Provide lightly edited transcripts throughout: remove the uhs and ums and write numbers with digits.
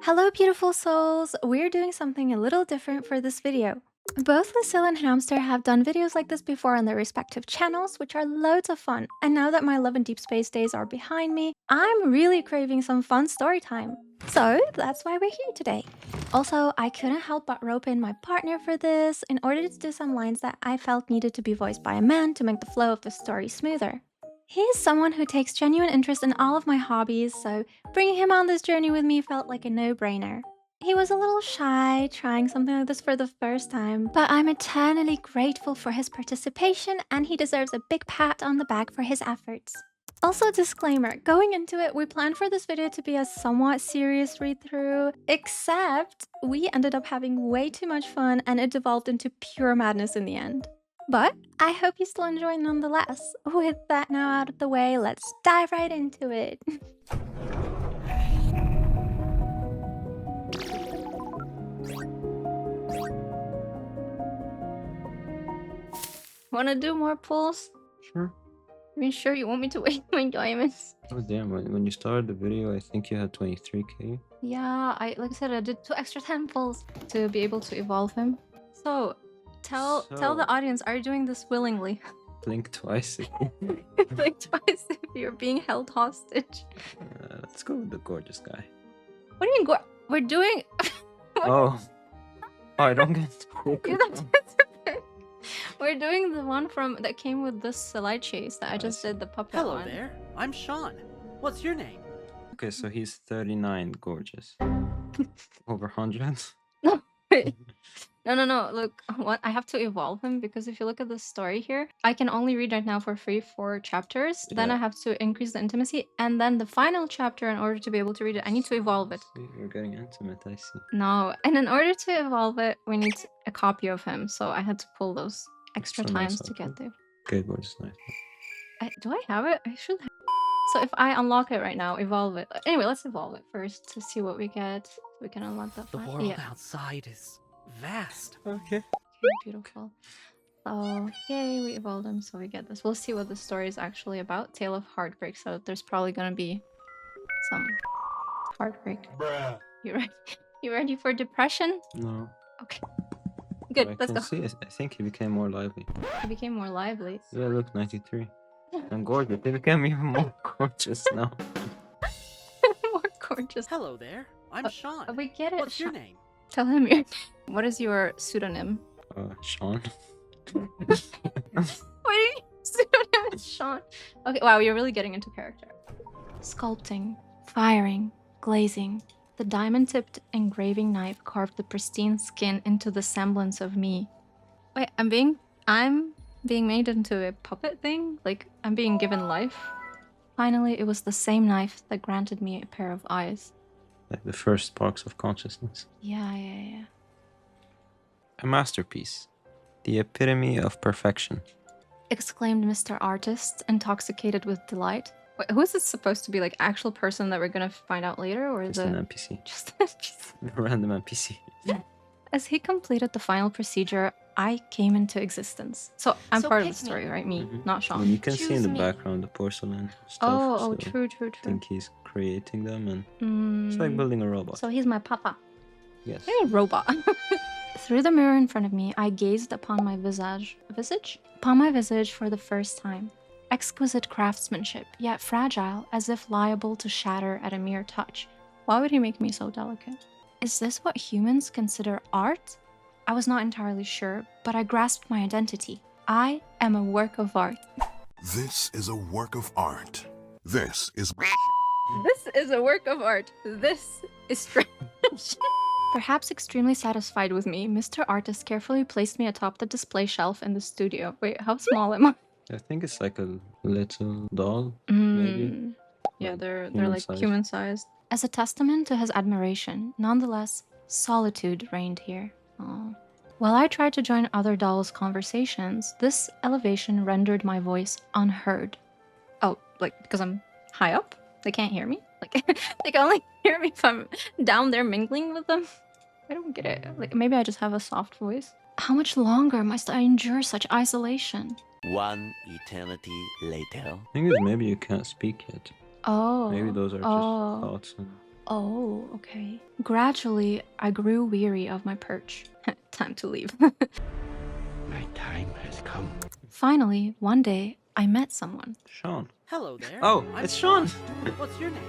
Hello beautiful souls! We're doing something a little different for this video. Both Lucille and Hamster have done videos like this before on their respective channels, which are loads of fun. And now that my Love and Deep Space days are behind me, I'm really craving some fun story time. So that's why we're here today. Also, I couldn't help but rope in my partner for this in order to do some lines that I felt needed to be voiced by a man to make the flow of the story smoother. He is someone who takes genuine interest in all of my hobbies, so bringing him on this journey with me felt like a no-brainer. He was a little shy, trying something like this for the first time, but I'm eternally grateful for his participation and he deserves a big pat on the back for his efforts. Also, disclaimer, going into it, we planned for this video to be a somewhat serious read-through, except we ended up having way too much fun and it devolved into pure madness in the end. But I hope you still enjoy nonetheless. With that now out of the way, let's dive right into it. Wanna do more pulls? Sure. Are you sure you want me to waste my diamonds? Oh damn, when you started the video, I think you had 23k. Yeah, like I said, I did 2 extra 10 pulls to be able to evolve him. So, tell the audience, are you doing this willingly? Blink twice. Blink twice if you're being held hostage. Let's go with the gorgeous guy. What do you mean, we're doing... Oh, I don't get to pick. We're doing the one that came with this slide chase that I just did the puppet Hello one. there, I'm Sean. What's your name? Okay, so he's 39 gorgeous. Over 100. No, wait. No. Look, what I have to evolve him because if you look at the story here, I can only read right now for free 4 chapters. Then I have to increase the intimacy, and then the final chapter, in order to be able to read it, I need to evolve it. See, you're getting intimate, I see. No, and in order to evolve it, we need a copy of him. So I had to pull those extra So times nice to get there. Okay, gorgeous, nice. Do I have it? I should have. So if I unlock it right now, evolve it. Anyway, let's evolve it first to see what we get. So we can unlock that. The world outside is vast. Okay. Beautiful. So yay, we evolved him, so we get this. We'll see what the story is actually about. Tale of Heartbreak. So there's probably gonna be some heartbreak. Bruh. You ready for depression? No. Okay. Good. Let's go. See, I think he became more lively. He became more lively. Yeah, look, 93. And gorgeous. He became even more gorgeous now. More gorgeous. Hello there, I'm Sean. We get it. What's your name? Tell him your. What is your pseudonym? Sean. Why do you pseudonym is Sean? Okay, wow, you're really getting into character. Sculpting, firing, glazing. The diamond-tipped engraving knife carved the pristine skin into the semblance of me. Wait, I'm being made into a puppet thing? Like, I'm being given life? Finally, it was the same knife that granted me a pair of eyes. Like the first sparks of consciousness. Yeah. A masterpiece. The epitome of perfection. Exclaimed Mr. Artist, intoxicated with delight. Wait, who is this supposed to be? Like, actual person that we're gonna find out later? Or is Just it... an NPC. Just an NPC. A random NPC. As he completed the final procedure, I came into existence. So I'm So part of the pick me. story, right? Me, not Sean. And you can see in the Choose me. background the porcelain stuff. Oh, so true. I think he's creating them, and it's Mm, like building a robot. so he's my papa. Yes. Maybe robot. Through the mirror in front of me, I gazed upon my visage for the first time. Exquisite craftsmanship, yet fragile, as if liable to shatter at a mere touch. Why would he make me so delicate? Is this what humans consider art? I was not entirely sure, but I grasped my identity. I am a work of art. This is a work of art. This is... This is a work of art. This is strange. Perhaps extremely satisfied with me, Mr. Artist carefully placed me atop the display shelf in the studio. Wait, how small am I? I think it's like a little doll, maybe. Yeah, Like they're human like size. human-sized. As a testament to his admiration, nonetheless, solitude reigned here. Aw. While I tried to join other dolls' conversations, this elevation rendered my voice unheard. Oh, like because I'm high up? They can't hear me? Like they can only hear me if I'm down there mingling with them? I don't get it. Like maybe I just have a soft voice. How much longer must I endure such isolation? One eternity later. I think that maybe you can't speak yet. Oh. Maybe those are just oh. thoughts. And Oh, okay. Gradually, I grew weary of my perch. Time to leave. My time has come. Finally, one day, I met someone. Sean. Hello there. Oh, I'm it's Sean. What's your name?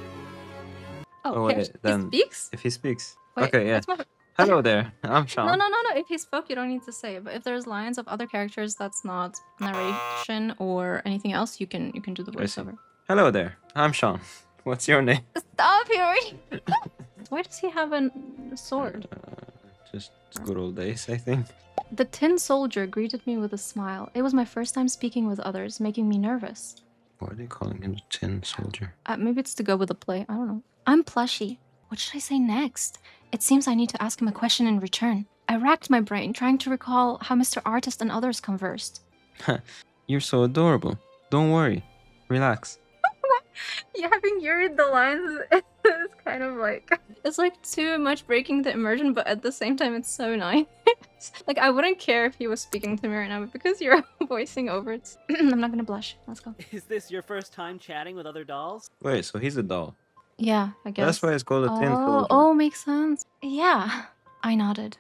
Oh, here, wait, he then speaks? if he speaks. Wait, Okay, yeah. it's my... Hello there. I'm Sean. No. If he spoke, you don't need to say it. But if there's lines of other characters that's not narration or anything else, you can do the I see. voiceover. Hello there. I'm Sean. What's your name? Stop, Yuri! Why does he have a sword? Just good old days, I think. The tin soldier greeted me with a smile. It was my first time speaking with others, making me nervous. Why are they calling him the Tin Soldier? Maybe it's to go with the play. I don't know. I'm Plushy. What should I say next? It seems I need to ask him a question in return. I racked my brain, trying to recall how Mr. Artist and others conversed. You're so adorable. Don't worry. Relax. Yeah, having you read the lines is kind of like... It's like too much breaking the immersion, but at the same time it's so nice. Like, I wouldn't care if he was speaking to me right now, but because you're voicing over it, I'm not gonna blush. Let's go. Is this your first time chatting with other dolls? Wait, so he's a doll. Yeah, I guess. That's why it's called a Tin Soldier. Oh, makes sense. Yeah. I nodded.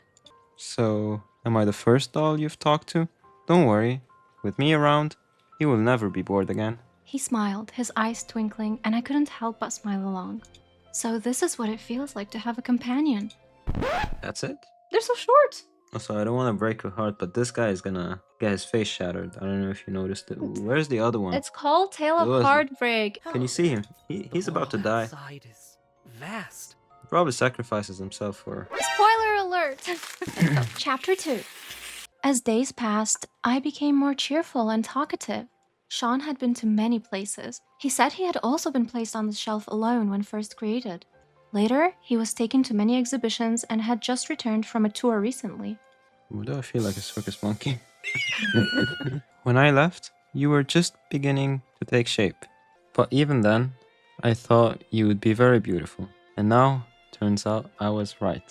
So, am I the first doll you've talked to? Don't worry. With me around, you will never be bored again. He smiled, his eyes twinkling, and I couldn't help but smile along. So this is what it feels like to have a companion. That's it? They're so short! Also, I don't want to break your heart, but this guy is gonna get his face shattered. I don't know if you noticed it. Where's the other one? It's called Tale of Who is it? Heartbreak. Can you see him? He's about to die. Outside is vast. He probably sacrifices himself for... Spoiler alert! Chapter 2. As days passed, I became more cheerful and talkative. Sean had been to many places. He said he had also been placed on the shelf alone when first created. Later, he was taken to many exhibitions and had just returned from a tour recently. Why do I feel like a circus monkey? When I left, you were just beginning to take shape. But even then, I thought you would be very beautiful. And now, turns out I was right.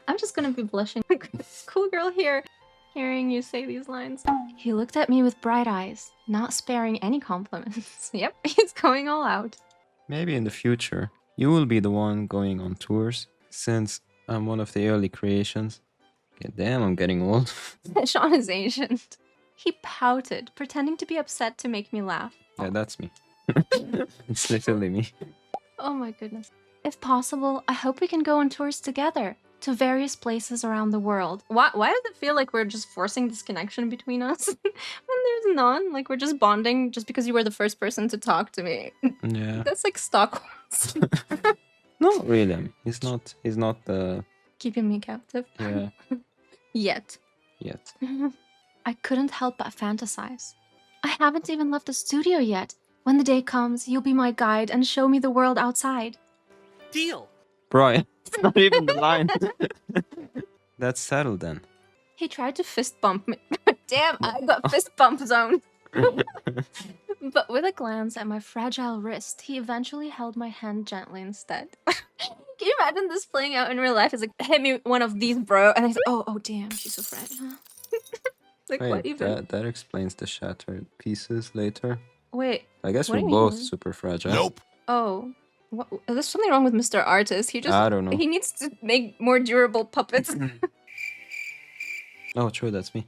I'm just gonna be blushing like this cool girl here, hearing you say these lines. He looked at me with bright eyes, not sparing any compliments. Yep, he's going all out. Maybe in the future, you will be the one going on tours, since I'm one of the early creations. God damn, I'm getting old. Sean is ancient. He pouted, pretending to be upset to make me laugh. Yeah, that's me. It's literally me. Oh my goodness. If possible, I hope we can go on tours together to various places around the world. Why does it feel like we're just forcing this connection between us when there's none? Like we're just bonding just because you were the first person to talk to me. Yeah. That's like Stockholm. Not really. I mean, he's not the... Keeping me captive. Yeah, Yet. I couldn't help but fantasize. I haven't even left the studio yet. When the day comes, you'll be my guide and show me the world outside. Deal! Brian, it's not even the line. That's settled then. He tried to fist bump me. Damn, I got fist bump zone. But with a glance at my fragile wrist, he eventually held my hand gently instead. Can you imagine this playing out in real life? It's like, hit me one of these, bro. And he's like, oh damn, she's so fragile. Like, what Wait, even? that explains the shattered pieces later. Wait, I guess what we're do you both mean? super fragile. Nope. Oh. What, there's something wrong with Mr. Artist. He just, I don't know. he needs to make more durable puppets. Oh, true, that's me.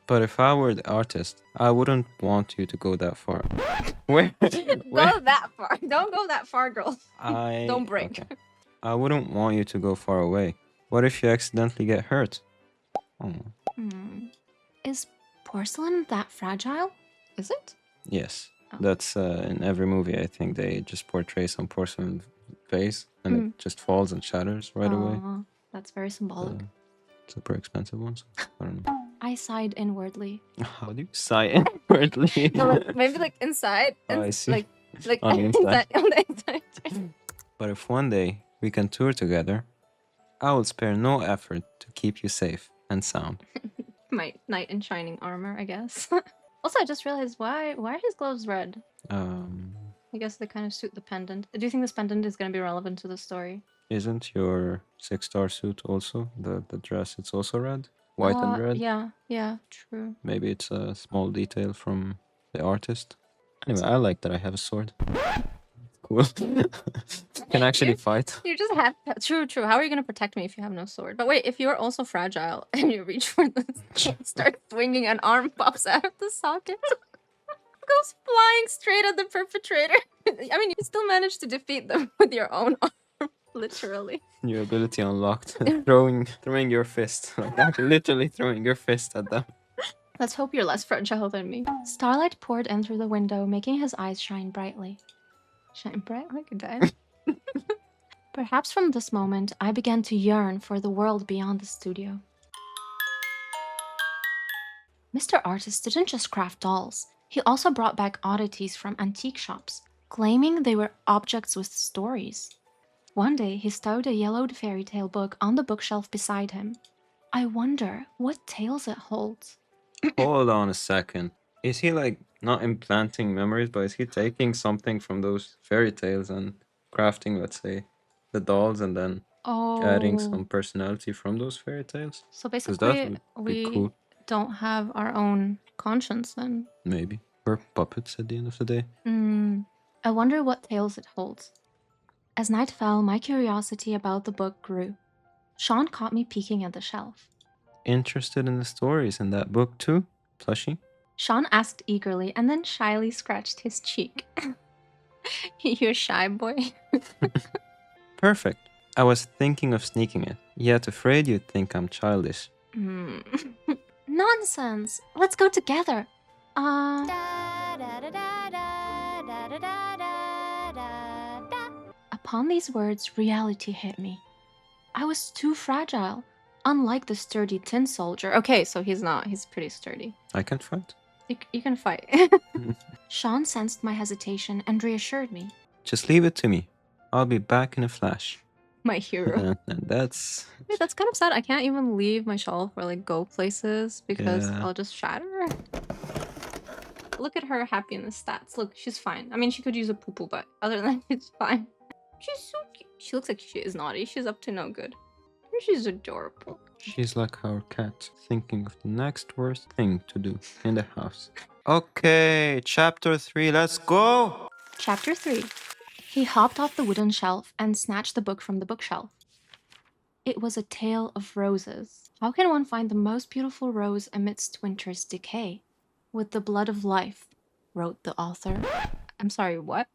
But if I were the artist, I wouldn't want you to go that far. Where? Go that far. Don't go that far, girl. Don't break. Okay. I wouldn't want you to go far away. What if you accidentally get hurt? Oh, Is porcelain that fragile? Is it? yes. Oh. That's in every movie. I think they just portray some porcelain vase and it just falls and shatters right away. Aw, that's very symbolic. Super expensive ones. I don't know. I sighed inwardly. How do you sigh inwardly? No, like, maybe like inside. Oh, I see. Like On the inside. on the inside. But if one day we can tour together, I will spare no effort to keep you safe and sound. My knight in shining armor, I guess. Also, I just realized why are his gloves red? I guess they kind of suit the pendant. Do you think this pendant is going to be relevant to the story? Isn't your 6-star suit also the dress? It's also red, white and red. Yeah, true. Maybe it's a small detail from the artist. Anyway, I like that I have a sword. cool. Can actually fight. You just have true. How are you gonna protect me if you have no sword? But wait, if you're also fragile and you reach for the start swinging, an arm pops out of the socket, goes flying straight at the perpetrator. I mean, you still managed to defeat them with your own arm, literally. New ability unlocked. throwing your fist. Like literally throwing your fist at them. Let's hope you're less fragile than me. Starlight poured in through the window, making his eyes shine brightly. Shine bright like a diamond. Perhaps from this moment, I began to yearn for the world beyond the studio. Mr. Artist didn't just craft dolls. He also brought back oddities from antique shops, claiming they were objects with stories. One day, he stowed a yellowed fairy tale book on the bookshelf beside him. I wonder what tales it holds. Hold on a second. Is he like not implanting memories, but is he taking something from those fairy tales and crafting, let's say, the dolls and then adding some personality from those fairy tales? So 'Cause that basically, would be we cool. don't have our own conscience then. Maybe. We're puppets at the end of the day. I wonder what tales it holds. As night fell, my curiosity about the book grew. Sean caught me peeking at the shelf. Interested in the stories in that book too, plushie? Sean asked eagerly and then shyly scratched his cheek. You shy boy. Perfect. I was thinking of sneaking it, yet afraid you'd think I'm childish. Nonsense. Let's go together. Upon these words, reality hit me. I was too fragile, unlike the sturdy tin soldier. Okay, so he's not. He's pretty sturdy. I can't fight. You can fight. Sean sensed my hesitation and reassured me. Just leave it to me. I'll be back in a flash. My hero. And that's... Wait, that's kind of sad. I can't even leave my shelf or like go places because Yeah. I'll just shatter. Look at her happy in the stats. Look, she's fine. I mean, she could use a poo-poo, but other than that, it's fine. She's so cute. She looks like she is naughty. She's up to no good. She's adorable. She's like our cat, thinking of the next worst thing to do in the house. Okay, chapter 3, let's go! Chapter 3. He hopped off the wooden shelf and snatched the book from the bookshelf. It was a tale of roses. How can one find the most beautiful rose amidst winter's decay? With the blood of life, wrote the author. I'm sorry, what?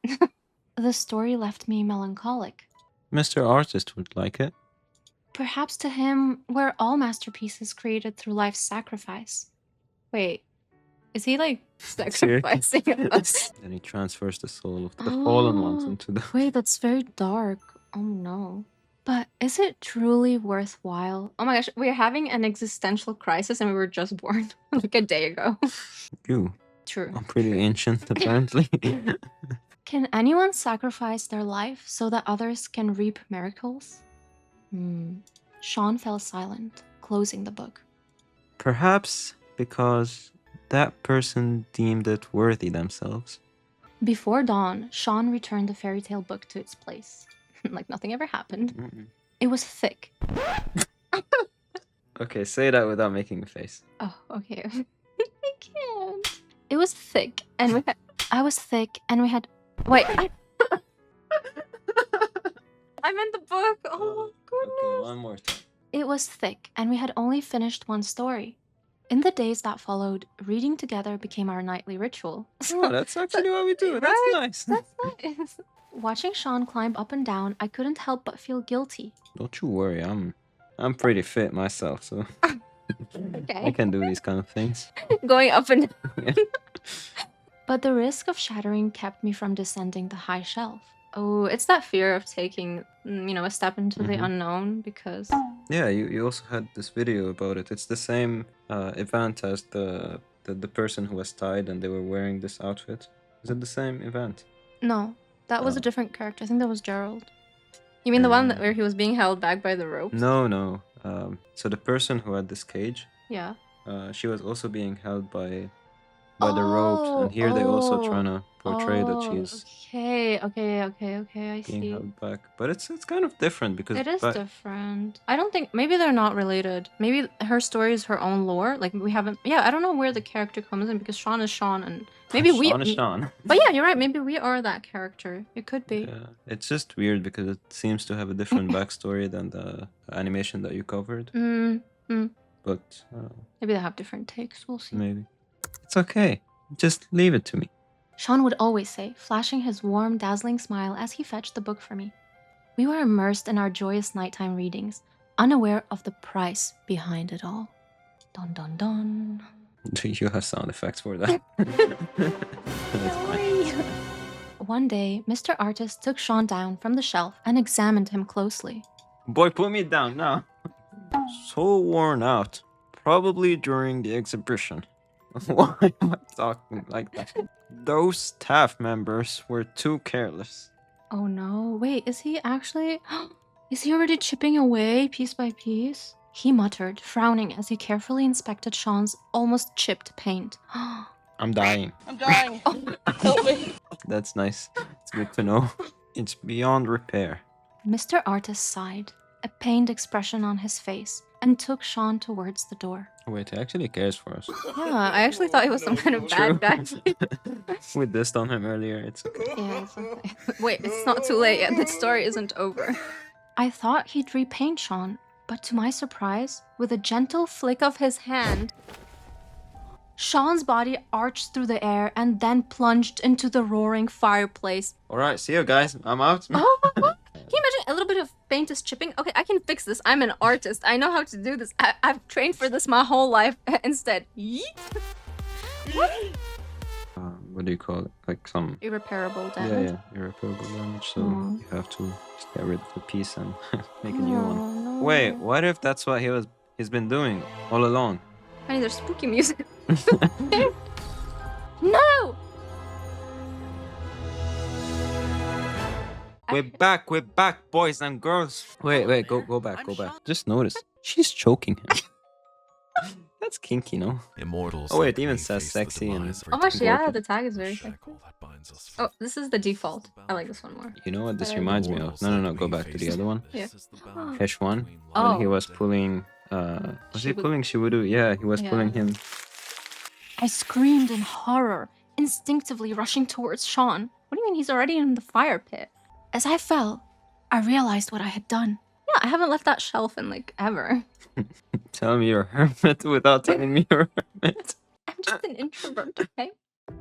The story left me melancholic. Mr. Artist would like it. Perhaps to him, we're all masterpieces created through life's sacrifice. Wait, is he like sacrificing us? Then he transfers the soul of the fallen ones into the... Wait, that's very dark. Oh no. But is it truly worthwhile? Oh my gosh, we're having an existential crisis and we were just born like a day ago. You. True. I'm pretty ancient, apparently. Can anyone sacrifice their life so that others can reap miracles? Sean fell silent, closing the book. Perhaps because that person deemed it worthy themselves. Before dawn, Sean returned the fairy tale book to its place. Like nothing ever happened. It was thick. Okay, say that without making a face. Oh, okay. I can't. It was thick, and we had... I was thick, and we had... Wait, I meant the book. Oh, goodness. Okay, one more time. It was thick, and we had only finished one story. In the days that followed, reading together became our nightly ritual. Oh, that's actually what we do. That's Right? nice. That's nice. Watching Sean climb up and down, I couldn't help but feel guilty. Don't you worry, I'm pretty fit myself, so Okay. I can do these kind of things. Going up and down. Yeah. But the risk of shattering kept me from descending the high shelf. Oh, it's that fear of taking, a step into the unknown because... Yeah, you also had this video about it. It's the same event as the person who was tied and they were wearing this outfit. Is it the same event? No, that was a different character. I think that was Gerald. You mean the one where he was being held back by the ropes? No. So the person who had this cage, Yeah. she was also being held by by the ropes, and here they also trying to portray that Oh, she's okay, I being see. held back. But it's kind of different because It is different. I don't think maybe they're not related. Maybe her story is her own lore. Like we haven't. Yeah, I don't know where the character comes in because Sean is Sean, and maybe Sean is Sean. But yeah, you're right. Maybe we are that character. It could be. Yeah, it's just weird because it seems to have a different backstory than the animation that you covered. But Maybe they have different takes. We'll see. maybe it's okay. Just leave it to me. Sean would always say, flashing his warm, dazzling smile as he fetched the book for me. We were immersed in our joyous nighttime readings, unaware of the price behind it all. Dun dun dun. Do you have sound effects for that? That's fine. One day, Mr. Artist took Sean down from the shelf and examined him closely. Boy, put me down now. So worn out. Probably during the exhibition. Why am I talking like that? Those staff members were too careless. Oh no, wait, is he actually... Is he already chipping away piece by piece? He muttered, frowning as he carefully inspected Sean's almost chipped paint. I'm dying. I'm dying. Help me. That's nice. It's good to know. It's beyond repair. Mr. Artist sighed, a pained expression on his face, and took Sean towards the door. Wait, he actually cares for us. Yeah, I actually thought he was some kind of bad guy. We dissed on him earlier. It's okay. Yeah, it's okay. Wait, it's not too late yet. The story isn't over. I thought he'd repaint Sean, but to my surprise, with a gentle flick of his hand, Sean's body arched through the air and then plunged into the roaring fireplace. Alright, see you guys. I'm out. Oh, can you imagine a little bit of paint is chipping? Okay, I can fix this. I'm an artist. I know how to do this. I've trained for this my whole life. Instead, yeet. What do you call it? Like some... Irreparable damage. Yeah, irreparable damage. So Aw. you have to just get rid of the piece and make a new Oh, one. no. Wait, what if that's what he's been doing all along? Honey, there's spooky music. No! We're back, boys and girls. Wait, go back. Just notice. She's choking him. That's kinky, no? Immortals. Oh, wait, like it even me says face the sexy and- demise of Oh, actually, yeah, Gorgeous. the tag is very sexy. shackle that binds us Oh, this is the default. I like this one more. You know what this Better. reminds me of? Immortals No, like go me back to face the other one. Yeah. This is the boundary Hesh one. between Oh. When he was life pulling... was he Shibu- pulling Shibudu? Yeah, he was Yeah. pulling him. I screamed in horror, instinctively rushing towards Sean. What do you mean he's already in the fire pit? As I fell, I realized what I had done. Yeah, I haven't left that shelf in like ever. Tell me you're a hermit without telling me you're a hermit. I'm just an introvert, okay?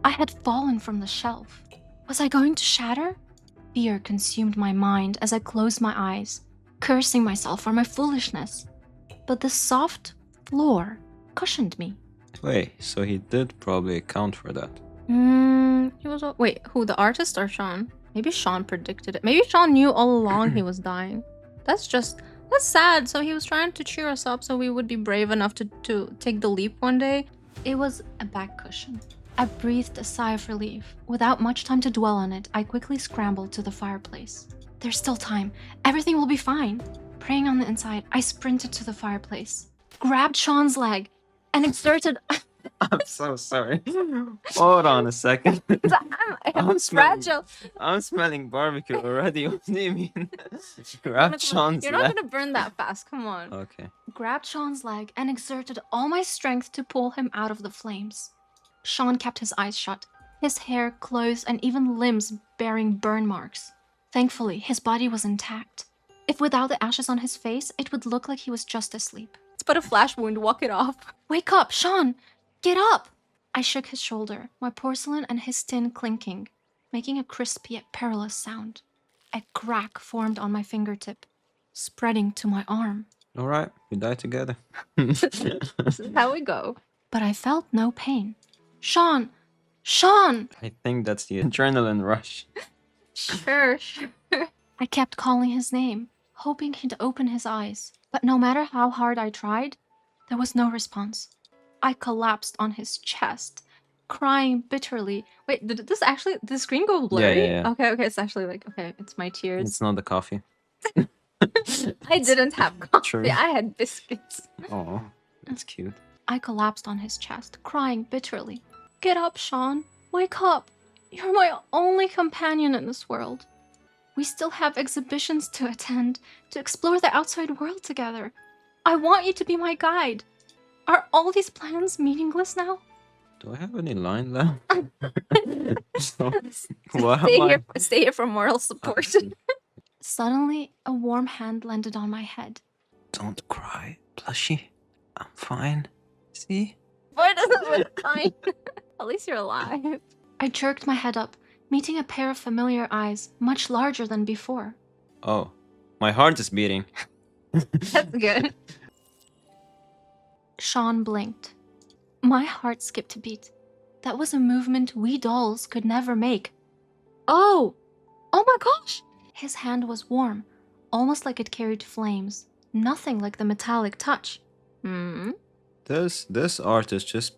I had fallen from the shelf. Was I going to shatter? Fear consumed my mind as I closed my eyes, cursing myself for my foolishness. But the soft floor cushioned me. Wait, so he did probably account for that. He was. Wait, who, the artist or Sean? Maybe Sean predicted it. Maybe Sean knew all along he was dying. That's sad. So he was trying to cheer us up so we would be brave enough to take the leap one day. It was a back cushion. I breathed a sigh of relief. Without much time to dwell on it, I quickly scrambled to the fireplace. There's still time. Everything will be fine. Praying on the inside, I sprinted to the fireplace, grabbed Sean's leg, and exerted. I'm so sorry. Hold on a second. I'm fragile. I'm smelling barbecue already. What do you mean? Grab Sean's You're not leg. gonna burn that fast. Come on. Okay. Grabbed Sean's leg and exerted all my strength to pull him out of the flames. Sean kept his eyes shut, his hair, clothes, and even limbs bearing burn marks. Thankfully, his body was intact. If without the ashes on his face, it would look like he was just asleep. It's but a flash wound, walk it off. Wake up, Sean! Get up! I shook his shoulder, my porcelain and his tin clinking, making a crisp yet perilous sound. A crack formed on my fingertip, spreading to my arm. All right, we die together. This is how we go. But I felt no pain. Sean! Sean! I think that's the adrenaline rush. Sure. I kept calling his name, hoping he'd open his eyes. But no matter how hard I tried, there was no response. I collapsed on his chest, crying bitterly. Wait, did the screen go blurry? Yeah. Okay, it's actually like, okay, it's my tears. It's not the coffee. I didn't have coffee, True. I had biscuits. Oh, that's cute. I collapsed on his chest, crying bitterly. Get up, Sean. Wake up. You're my only companion in this world. We still have exhibitions to attend, to explore the outside world together. I want you to be my guide. Are all these plans meaningless now? Do I have any line left? So, what am I? Stay here for moral support. Suddenly, a warm hand landed on my head. Don't cry, Plushie. I'm fine. See? Why doesn't it fine? At least you're alive. I jerked my head up, meeting a pair of familiar eyes, much larger than before. Oh, my heart is beating. That's good. Sean blinked. My heart skipped a beat. That was a movement we dolls could never make. Oh! Oh my gosh! His hand was warm, almost like it carried flames. Nothing like the metallic touch. Hmm? This artist just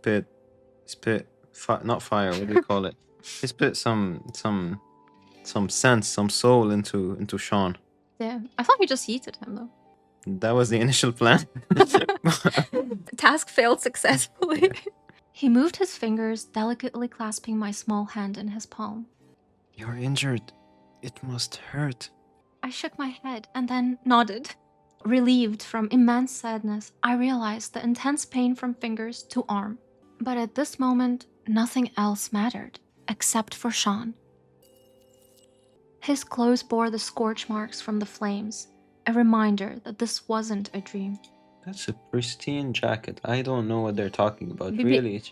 spit not fire. What do you call it? He spit some sense, some soul into Sean. Yeah, I thought he just heated him though. That was the initial plan. Task failed successfully. He moved his fingers, delicately clasping my small hand in his palm. You're injured. It must hurt. I shook my head and then nodded. Relieved from immense sadness, I realized the intense pain from fingers to arm. But at this moment, nothing else mattered, except for Sean. His clothes bore the scorch marks from the flames, a reminder that this wasn't a dream. That's a pristine jacket. I don't know what they're talking about, Maybe- really.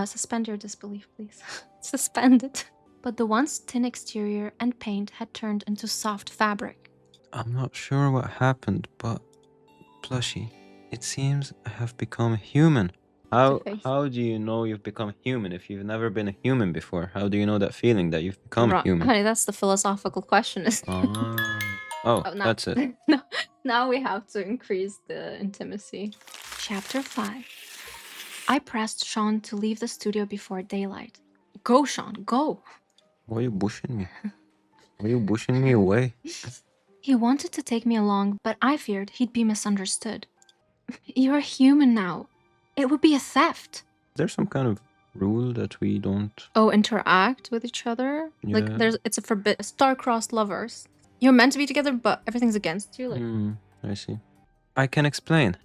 Suspend your disbelief, please. Suspend it. But the once thin exterior and paint had turned into soft fabric. I'm not sure what happened, but Plushie, it seems I have become human. How do you know you've become human if you've never been a human before? How do you know that feeling that you've become a human? Honey, that's the philosophical question. Oh, Oh, no. that's it. No, now we have to increase the intimacy. Chapter 5. I pressed Sean to leave the studio before daylight. Go, Sean, go. Why are you pushing me? Why are you pushing me away? He wanted to take me along, but I feared he'd be misunderstood. You're a human now. It would be a theft. There's some kind of rule that we don't... Oh, interact with each other? Yeah. Like, it's a star-crossed lovers. You're meant to be together, but everything's against you. Like, I see. I can explain.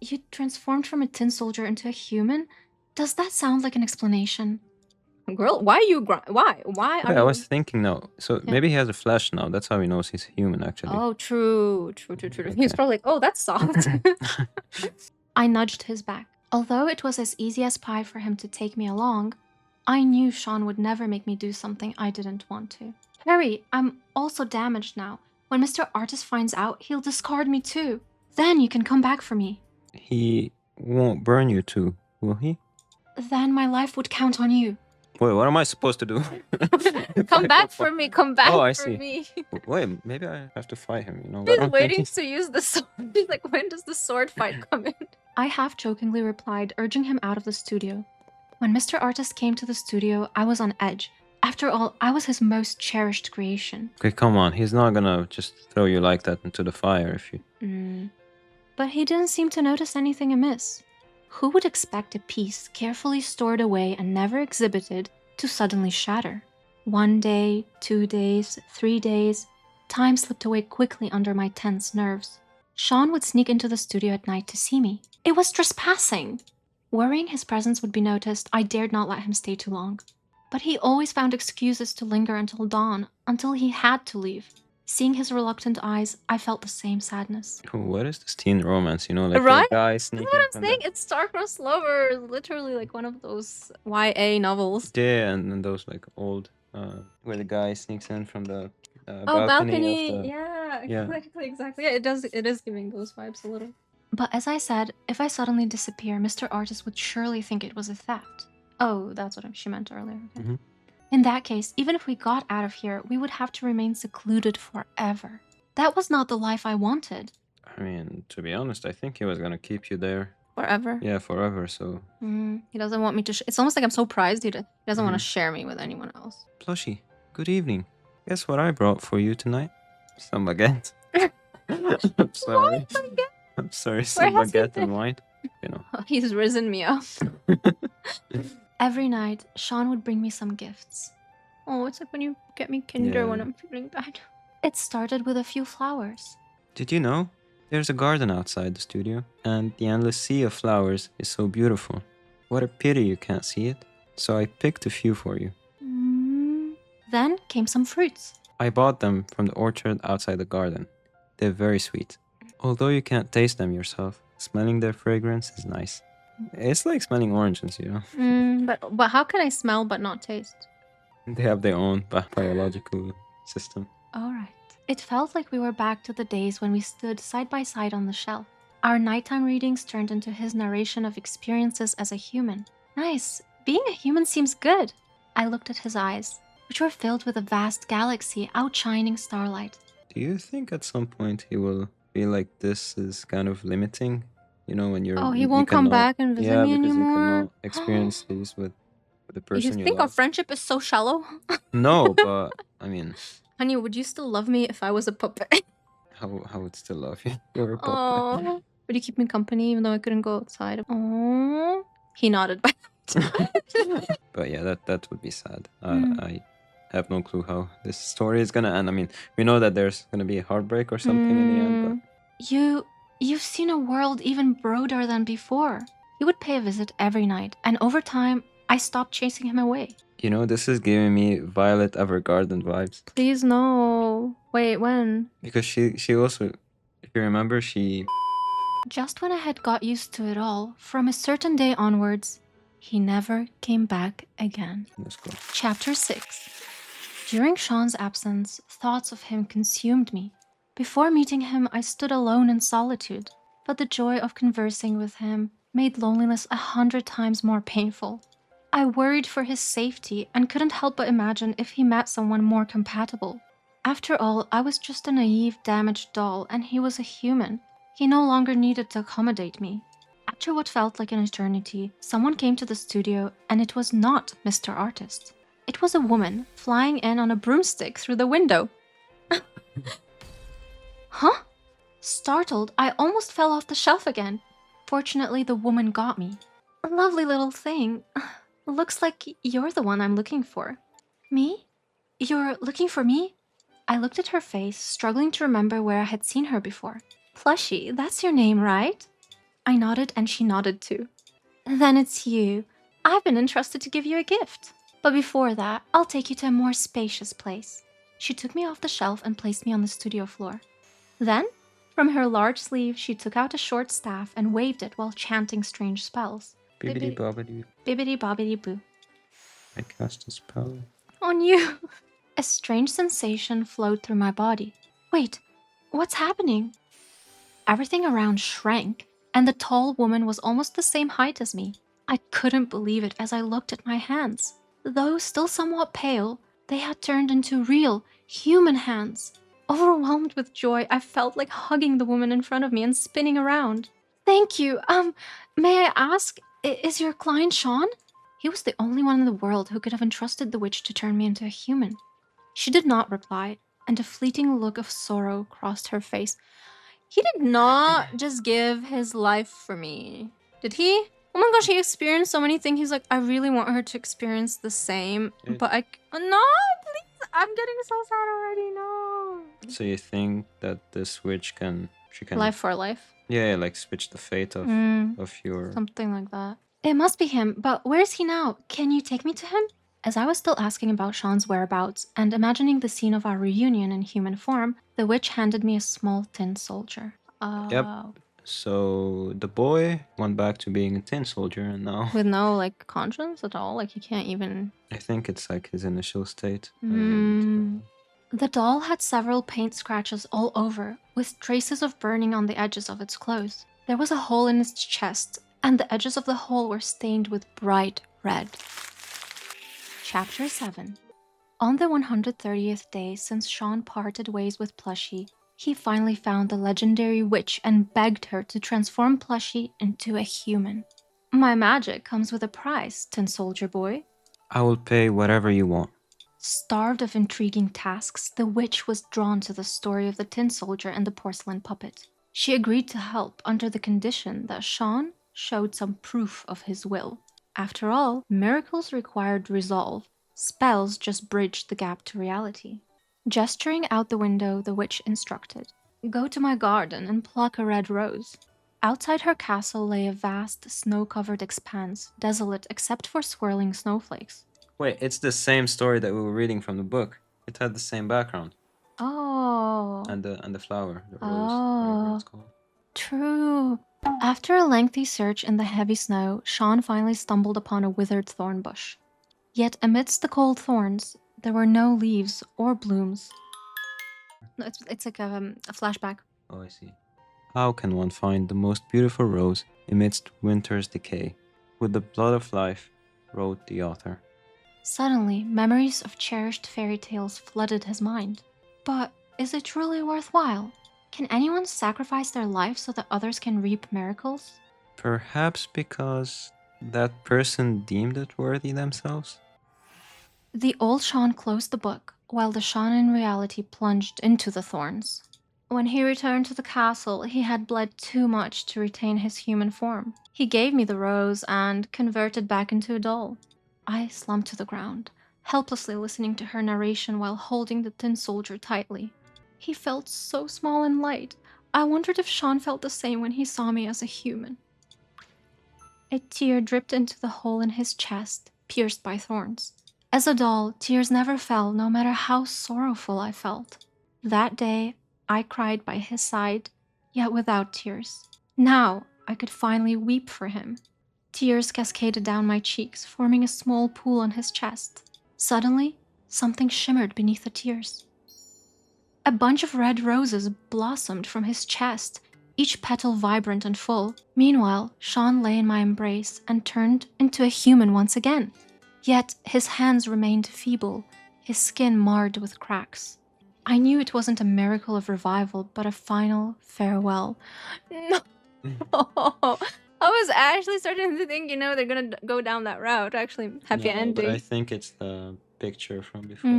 You transformed from a tin soldier into a human? Does that sound like an explanation? Girl, why are you why? Why are Wait, you... I was thinking now. So Yeah. maybe he has a flash now. That's how he knows he's human, actually. Oh, true. He's probably like, oh, that's soft. I nudged his back. Although it was as easy as pie for him to take me along, I knew Sean would never make me do something I didn't want to. Harry, I'm also damaged now. When Mr. Artist finds out, he'll discard me too. Then you can come back for me. He won't burn you too, will he? Then my life would count on you. Wait, what am I supposed to do? Come back for me, come back Oh, I for see. me. Wait, maybe I have to fight him, you know? I He's don't think waiting he's- to use the sword. He's like, when does the sword fight come in? I half-jokingly replied, urging him out of the studio. When Mr. Artist came to the studio, I was on edge. After all, I was his most cherished creation. Okay, come on. He's not gonna just throw you like that into the fire if you... But he didn't seem to notice anything amiss. Who would expect a piece carefully stored away and never exhibited to suddenly shatter? 1 day, 2 days, 3 days. Time slipped away quickly under my tense nerves. Sean would sneak into the studio at night to see me. It was trespassing! Worrying his presence would be noticed, I dared not let him stay too long. But he always found excuses to linger until dawn, until he had to leave. Seeing his reluctant eyes, I felt the same sadness. What is this teen romance, you know? Like Right? the guy sneaking That's what I'm from saying. the... It's star-crossed lovers, literally like one of those YA novels. Yeah, and those like old... where the guy sneaks in from the Balcony. of the... Yeah, Yeah. exactly. Yeah, it is giving those vibes a little. But as I said, if I suddenly disappear, Mr. Artist would surely think it was a theft. Oh, that's what she meant earlier. Okay. Mhm. In that case, even if we got out of here, we would have to remain secluded forever. That was not the life I wanted. I mean, to be honest, I think he was gonna keep you there. Forever? Yeah, forever, so... He doesn't want me to... It's almost like I'm so prized he doesn't want to share me with anyone else. Plushie, good evening. Guess what I brought for you tonight? Some baguette. I'm sorry. I'm sorry, some Where has he baguette been? and wine. You know. He's risen me up. Every night, Sean would bring me some gifts. Oh, it's like when you get me Kinder when Yeah. I'm feeling bad. It started with a few flowers. Did you know? There's a garden outside the studio, and the endless sea of flowers is so beautiful. What a pity you can't see it. So I picked a few for you. Then came some fruits. I bought them from the orchard outside the garden. They're very sweet. Although you can't taste them yourself, smelling their fragrance is nice. It's like smelling oranges, you know? But how can I smell but not taste? They have their own biological system. Alright. It felt like we were back to the days when we stood side by side on the shelf. Our nighttime readings turned into his narration of experiences as a human. Nice. Being a human seems good. I looked at his eyes, which were filled with a vast galaxy outshining starlight. Do you think at some point he will feel like this is kind of limiting? You know, when you're... Oh, he you won't come cannot- back and visit yeah, me because you anymore? cannot experience these with the person You you think our love. friendship is so shallow? No, but I mean, Honey, would you still love me if I was a puppet? how would still love you? You're a puppet. Oh, would you keep me company even though I couldn't go outside? Oh, he nodded. But yeah, that would be sad. I have no clue how this story is gonna end. I mean, we know that there's gonna be a heartbreak or something in the end, but You've seen a world even broader than before. He would pay a visit every night, and over time, I stopped chasing him away. you know, this is giving me Violet Evergarden vibes. Please no. Wait, when? Because she also, if you remember, she... Just when I had got used to it all, from a certain day onwards, he never came back again. Let's go. Chapter 6. During Sean's absence, thoughts of him consumed me. Before meeting him, I stood alone in solitude, but the joy of conversing with him made loneliness 100 times more painful. I worried for his safety and couldn't help but imagine if he met someone more compatible. After all, I was just a naive, damaged doll, and he was a human. He no longer needed to accommodate me. After what felt like an eternity, someone came to the studio, and it was not Mr. Artist. It was a woman flying in on a broomstick through the window. Huh? Startled, I almost fell off the shelf again. Fortunately, the woman got me. A lovely little thing. Looks like you're the one I'm looking for. Me? You're looking for me? I looked at her face, struggling to remember where I had seen her before. Plushie, that's your name, right? I nodded and she nodded too. Then it's you. I've been entrusted to give you a gift. But before that, I'll take you to a more spacious place. She took me off the shelf and placed me on the studio floor. Then, from her large sleeve, she took out a short staff and waved it while chanting strange spells. Bibbidi bobbidi. Bibbidi bobbidi boo. I cast a spell. On you! A strange sensation flowed through my body. Wait, what's happening? Everything around shrank, and the tall woman was almost the same height as me. I couldn't believe it as I looked at my hands. Though still somewhat pale, they had turned into real, human hands. Overwhelmed with joy, I felt like hugging the woman in front of me and spinning around. Thank you. May I ask, is your client Sean? He was the only one in the world who could have entrusted the witch to turn me into a human. She did not reply, and a fleeting look of sorrow crossed her face. He did not just give his life for me, did he? Oh my gosh, he experienced so many things. He's like, I really want her to experience the same, but no, please, I'm getting so sad already, no. So you think that this witch she can... Life for life. Yeah, like switch the fate of your... Something like that. It must be him, but where's he now? Can you take me to him? As I was still asking about Sean's whereabouts and imagining the scene of our reunion in human form, the witch handed me a small tin soldier. Yep. So the boy went back to being a tin soldier, and now... With no, like, conscience at all? Like, he can't even... I think it's like his initial state. The doll had several paint scratches all over, with traces of burning on the edges of its clothes. There was a hole in its chest, and the edges of the hole were stained with bright red. Chapter 7. On the 130th day since Sean parted ways with Plushie, he finally found the legendary witch and begged her to transform Plushie into a human. My magic comes with a price, Tin Soldier Boy. I will pay whatever you want. Starved of intriguing tasks, the witch was drawn to the story of the tin soldier and the porcelain puppet. She agreed to help under the condition that Sean showed some proof of his will. After all, miracles required resolve. Spells just bridged the gap to reality. Gesturing out the window, the witch instructed, "Go to my garden and pluck a red rose." Outside her castle lay a vast, snow-covered expanse, desolate except for swirling snowflakes. Wait, it's the same story that we were reading from the book. It had the same background. Oh. And the flower, the rose, whatever it's called. True. After a lengthy search in the heavy snow, Sean finally stumbled upon a withered thorn bush. Yet amidst the cold thorns, there were no leaves or blooms. No, it's like a flashback. Oh, I see. How can one find the most beautiful rose amidst winter's decay? With the blood of life, wrote the author. Suddenly, memories of cherished fairy tales flooded his mind. But is it truly worthwhile? Can anyone sacrifice their life so that others can reap miracles? Perhaps because that person deemed it worthy themselves? The old Sean closed the book, while the Sean in reality plunged into the thorns. When he returned to the castle, he had bled too much to retain his human form. He gave me the rose and converted back into a doll. I slumped to the ground, helplessly listening to her narration while holding the tin soldier tightly. He felt so small and light. I wondered if Sean felt the same when he saw me as a human. A tear dripped into the hole in his chest, pierced by thorns. As a doll, tears never fell, no matter how sorrowful I felt. That day, I cried by his side, yet without tears. Now, I could finally weep for him. Tears cascaded down my cheeks, forming a small pool on his chest. Suddenly, something shimmered beneath the tears. A bunch of red roses blossomed from his chest, each petal vibrant and full. Meanwhile, Sean lay in my embrace and turned into a human once again. Yet his hands remained feeble, his skin marred with cracks. I knew it wasn't a miracle of revival, but a final farewell. No! I was actually starting to think, they're gonna go down that route. Actually, happy No, ending. but I think it's the picture from before.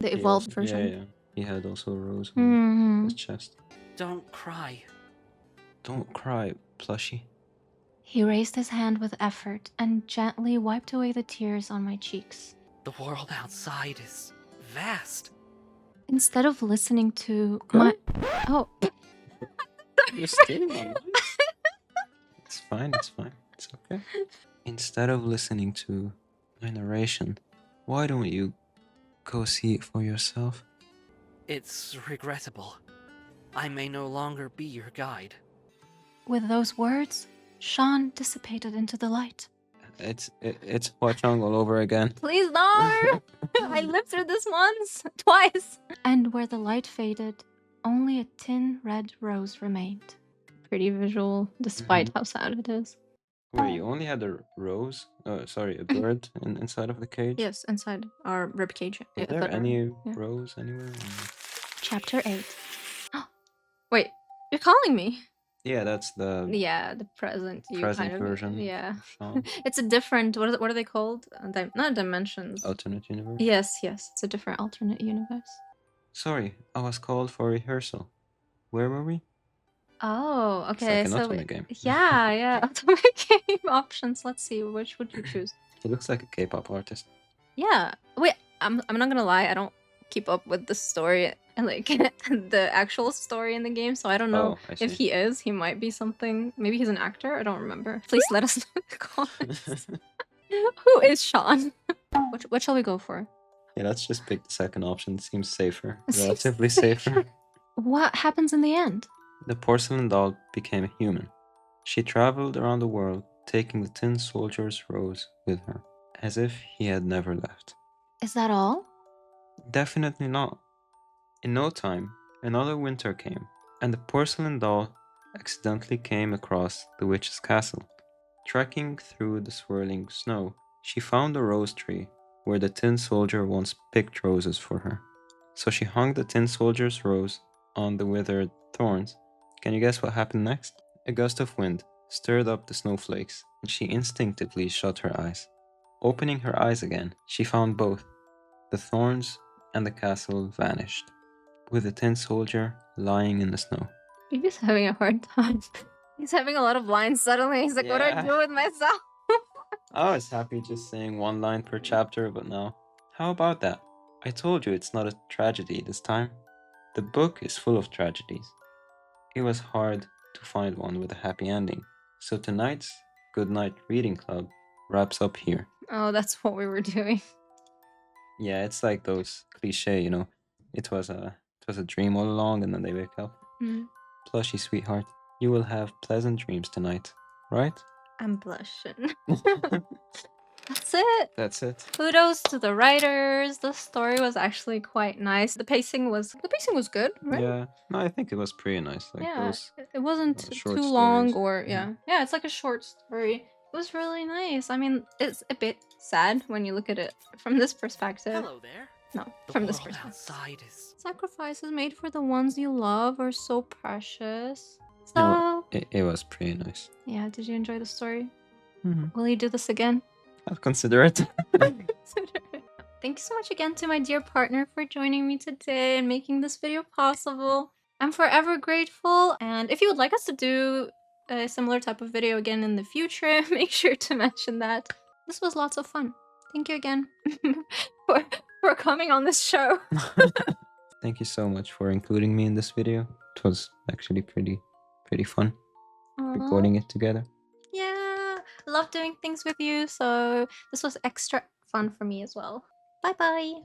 The He evolved also- version. Yeah. He had also a rose on his chest. Don't cry. Don't cry, plushie. He raised his hand with effort and gently wiped away the tears on my cheeks. The world outside is vast. Instead of listening to my... Oh. You're stealing my mind. It's fine, it's okay. Instead of listening to my narration, why don't you go see it for yourself? It's regrettable. I may no longer be your guide. With those words, Sean dissipated into the light. It's Hwa-Chang all over again. Please no! I lived through this once, twice. And where the light faded, only a tin red rose remained. Pretty visual, despite how sad it is. Wait, you only had a rose? Oh, sorry, a bird inside of the cage? Yes, inside our ribcage. Is there any rose anywhere? Chapter 8. Wait, you're calling me? Yeah, that's the Yeah, the present. version. Yeah. of Sean. It's a different, what are they called? Not dimensions. Alternate universe? Yes, it's a different alternate universe. Sorry, I was called for rehearsal. Where were we? Oh, okay. It's like an So ultimate game. yeah, ultimate game options. Let's see, which would you choose? He looks like a K-pop artist. Yeah. Wait, I'm not gonna lie. I don't keep up with the story and like the actual story in the game, so I don't know Oh, I if see. he might be something. Maybe he's an actor. I don't remember. Please let us know in the comments. Who is Sean? What shall we go for? Yeah, let's just pick the second option. It seems safer. It seems Relatively safer. What happens in the end? The porcelain doll became a human. She traveled around the world, taking the tin soldier's rose with her, as if he had never left. Is that all? Definitely not. In no time, another winter came, and the porcelain doll accidentally came across the witch's castle. Trekking through the swirling snow, she found a rose tree where the tin soldier once picked roses for her. So she hung the tin soldier's rose on the withered thorns. Can you guess what happened next? A gust of wind stirred up the snowflakes, and she instinctively shut her eyes. Opening her eyes again, she found both. The thorns and the castle vanished, with the tin soldier lying in the snow. He's having a hard time. He's having a lot of lines suddenly. He's like, what do I Yeah. do with myself? I was happy just saying one line per chapter, but no. How about that? I told you it's not a tragedy this time. The book is full of tragedies. It was hard to find one with a happy ending. So tonight's Good Night Reading Club wraps up here. Oh, that's what we were doing. Yeah, it's like those cliche, you know. It was a dream all along, and then they wake up. Mm, Plushy sweetheart, you will have pleasant dreams tonight, right? I'm blushing. That's it. That's it. Kudos to the writers. The story was actually quite nice. The pacing was good, right? Yeah, no, I think it was pretty nice. Like Yeah, those it wasn't short too long, stories. or Mhm. yeah, it's like a short story. It was really nice. I mean, it's a bit sad when you look at it from this perspective. Hello there. No, The from this world perspective. outside is. Sacrifices made for the ones you love are so precious. No, So, it was pretty nice. yeah, did you enjoy the story? Mhm. Will you do this again? I'll consider it. Thank you so much again to my dear partner for joining me today and making this video possible. I'm forever grateful, and if you would like us to do a similar type of video again in the future, make sure to mention that. This was lots of fun. Thank you again for coming on this show. Thank you so much for including me in this video. It was actually pretty fun recording it together. Yeah, I love doing things with you, so this was extra fun for me as well. Bye bye.